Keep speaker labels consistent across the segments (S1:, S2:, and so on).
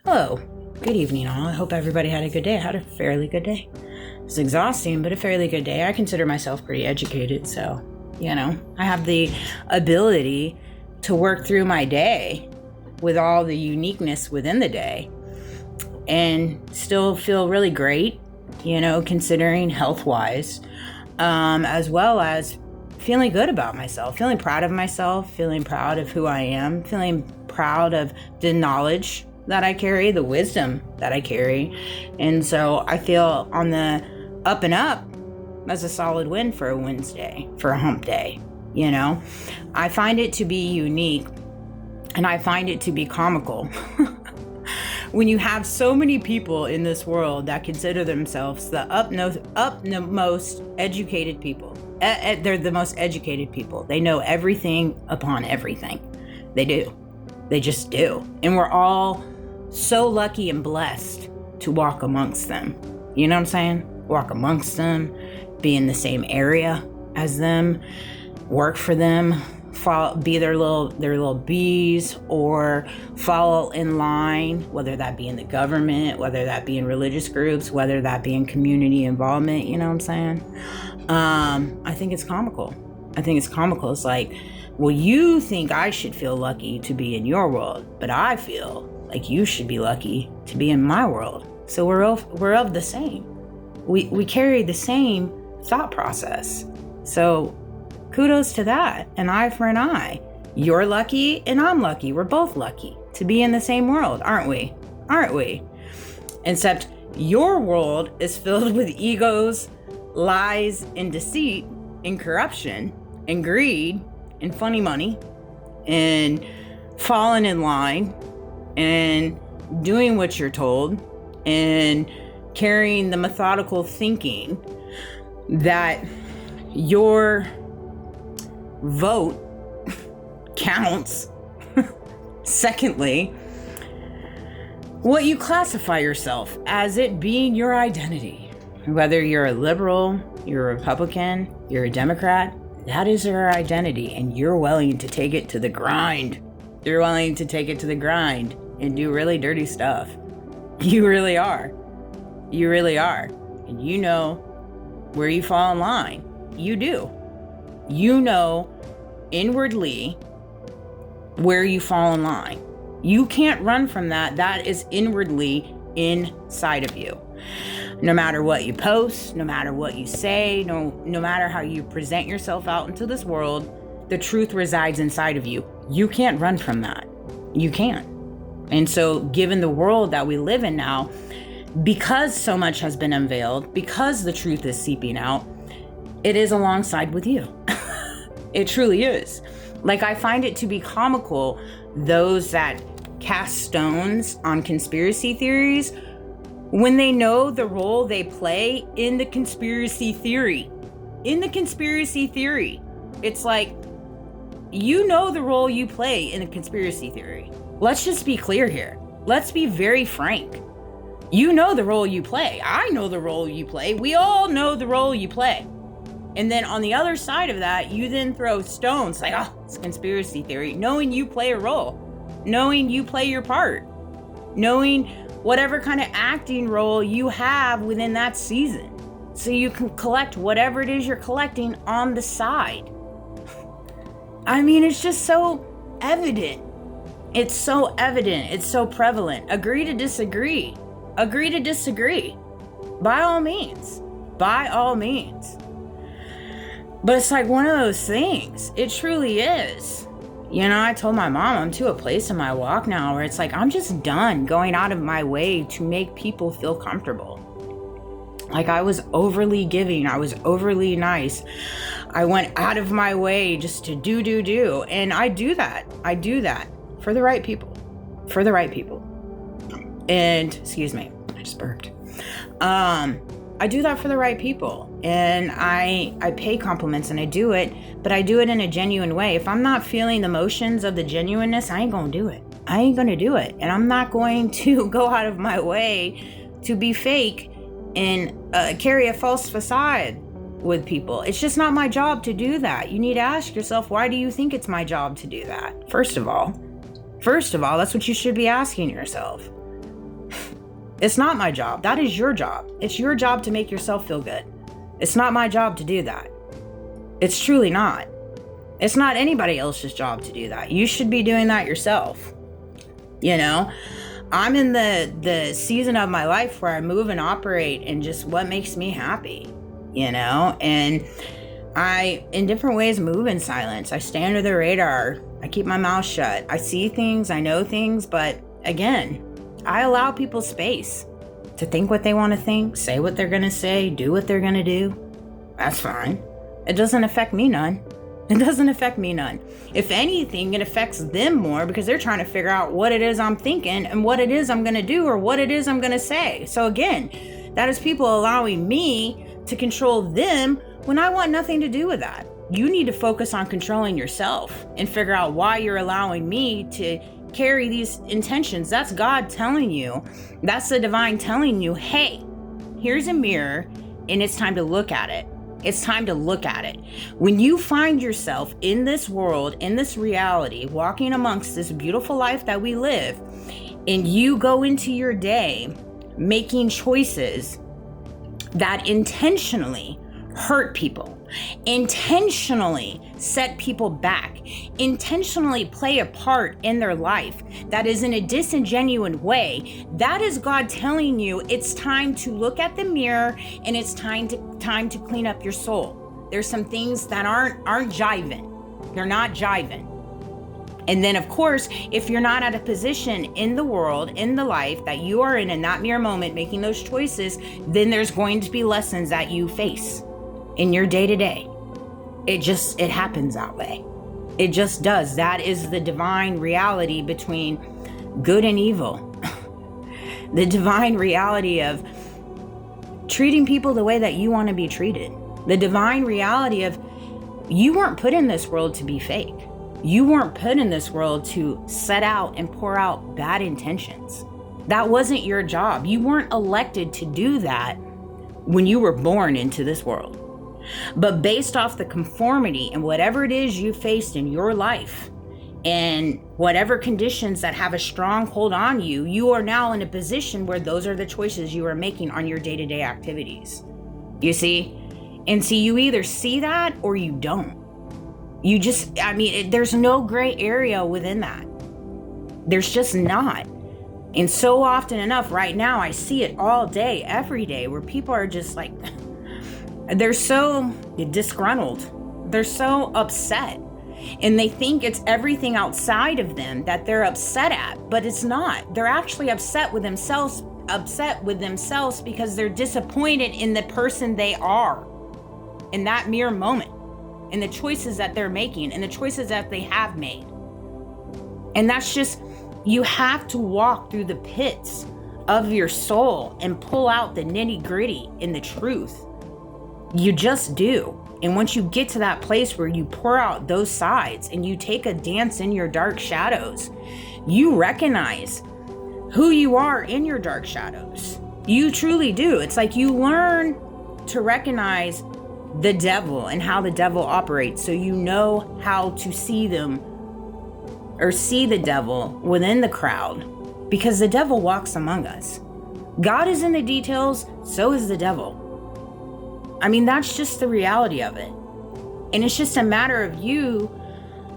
S1: Hello, good evening all. I hope everybody had a good day. I had a fairly good day. It's exhausting, but a fairly good day. I consider myself pretty educated, so, I have the ability to work through my day with all the uniqueness within the day and still feel really great, considering health-wise, as well as feeling good about myself, feeling proud of myself, feeling proud of who I am, feeling proud of the knowledge that I carry, the wisdom that I carry. And so I feel on the up and up as a solid win for a Wednesday, for a hump day. I find it to be unique and I find it to be comical when you have so many people in this world that consider themselves the most educated people. They're the most educated people. They know everything upon everything. They do. They just do. And we're all so lucky and blessed to walk amongst them. You know what I'm saying? Walk amongst them, be in the same area as them, work for them, be their little bees, or follow in line, whether that be in the government, whether that be in religious groups, whether that be in community involvement. You know what I'm saying? I think it's comical. It's like, well, you think I should feel lucky to be in your world, but I feel like you should be lucky to be in my world. So we're of the same. We carry the same thought process. So kudos to that. An eye for an eye. You're lucky and I'm lucky. We're both lucky to be in the same world, aren't we? Except your world is filled with egos, lies, and deceit, and corruption, and greed, and funny money, and falling in line, and doing what you're told, and carrying the methodical thinking that your vote counts. Secondly, what you classify yourself as it being your identity. Whether you're a liberal, you're a Republican, you're a Democrat, that is your identity, and you're willing to take it to the grind. You're willing to take it to the grind and do really dirty stuff. You really are. And you know where you fall in line. You do. You know inwardly where you fall in line. You can't run from that. That is inwardly inside of you. No matter what you post, no matter what you say, no matter how you present yourself out into this world, the truth resides inside of you. You can't run from that. You can't. And so given the world that we live in now, because so much has been unveiled, because the truth is seeping out, it is alongside with you. It truly is. Like, I find it to be comical, those that cast stones on conspiracy theories when they know the role they play in the conspiracy theory. It's like, you know the role you play in a conspiracy theory. Let's just be clear here. Let's be very frank. You know the role you play. I know the role you play. We all know the role you play. And then on the other side of that, you then throw stones like, oh, it's a conspiracy theory, knowing you play a role, knowing you play your part, knowing whatever kind of acting role you have within that season. So you can collect whatever it is you're collecting on the side. I mean, it's just so evident. It's so evident. It's so prevalent. Agree to disagree. Agree to disagree. By all means. By all means. But it's like one of those things. It truly is. I told my mom I'm to a place in my walk now where it's like, I'm just done going out of my way to make people feel comfortable. Like, I was overly giving. I was overly nice. I went out of my way just to do. And I do that. For the right people. And, excuse me, I just burped. I do that for the right people. And I pay compliments and I do it, but I do it in a genuine way. If I'm not feeling the emotions of the genuineness, I ain't gonna do it. And I'm not going to go out of my way to be fake and carry a false facade with people. It's just not my job to do that. You need to ask yourself, why do you think it's my job to do that? First of all, that's what you should be asking yourself. It's not my job. That is your job. It's your job to make yourself feel good. It's not my job to do that. It's truly not. It's not anybody else's job to do that. You should be doing that yourself. You know, I'm in the season of my life where I move and operate in just what makes me happy, you know, and I, in different ways, move in silence. I stay under the radar. I keep my mouth shut. I see things, I know things, but again, I allow people space to think what they want to think, say what they're going to say, do what they're going to do. That's fine. It doesn't affect me none. It doesn't affect me none. If anything, it affects them more because they're trying to figure out what it is I'm thinking and what it is I'm going to do or what it is I'm going to say. So again, that is people allowing me to control them when I want nothing to do with that. You need to focus on controlling yourself and figure out why you're allowing me to carry these intentions. That's God telling you. That's the divine telling you, hey, here's a mirror and it's time to look at it. It's time to look at it. When you find yourself in this world, in this reality, walking amongst this beautiful life that we live, and you go into your day making choices that intentionally hurt people, intentionally set people back, intentionally play a part in their life that is in a disingenuous way, that is God telling you it's time to look at the mirror and it's time to clean up your soul. There's some things that aren't jiving. They're not jiving. And then, of course, if you're not at a position in the world, in the life that you are in that mere moment, making those choices, then there's going to be lessons that you face in your day-to-day. It happens that way. It just does. That is the divine reality between good and evil. The divine reality of treating people the way that you want to be treated. The divine reality of you weren't put in this world to be fake. You weren't put in this world to set out and pour out bad intentions. That wasn't your job. You weren't elected to do that when you were born into this world. But based off the conformity and whatever it is you faced in your life and whatever conditions that have a strong hold on you, you are now in a position where those are the choices you are making on your day-to-day activities. You see? And see, you either see that or you don't. You just, there's no gray area within that. There's just not. And so often enough right now, I see it all day, every day, where people are just like, they're so disgruntled. They're so upset. And they think it's everything outside of them that they're upset at, but it's not. They're actually upset with themselves because they're disappointed in the person they are in that mere moment, in the choices that they're making, and the choices that they have made. And that's just, you have to walk through the pits of your soul and pull out the nitty-gritty and the truth. You just do. And once you get to that place where you pour out those sides and you take a dance in your dark shadows, you recognize who you are in your dark shadows. You truly do. It's like you learn to recognize the devil and how the devil operates, so you know how to see them or see the devil within the crowd, because the devil walks among us. God is in the details, so is the devil. That's just the reality of it. And it's just a matter of you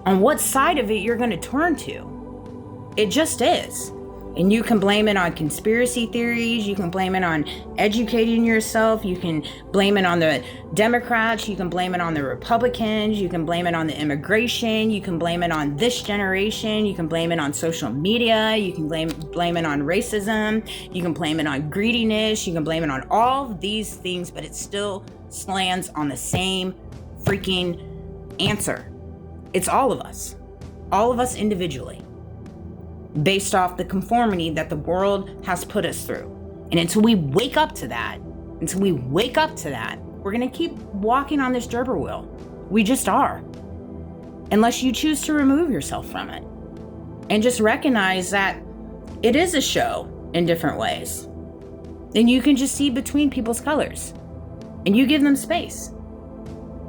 S1: on what side of it you're going to turn to. It just is. And you can blame it on conspiracy theories. You can blame it on educating yourself. You can blame it on the Democrats. You can blame it on the Republicans. You can blame it on the immigration. You can blame it on this generation. You can blame it on social media. You can blame it on racism. You can blame it on greediness. You can blame it on all of these things, but it still lands on the same freaking answer. It's all of us individually, based off the conformity that the world has put us through. And until we wake up to that, we're going to keep walking on this gerber wheel. We just are. Unless you choose to remove yourself from it and just recognize that it is a show in different ways. Then you can just see between people's colors and you give them space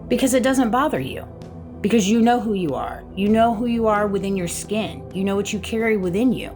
S1: because it doesn't bother you. Because you know who you are. You know who you are within your skin. You know what you carry within you.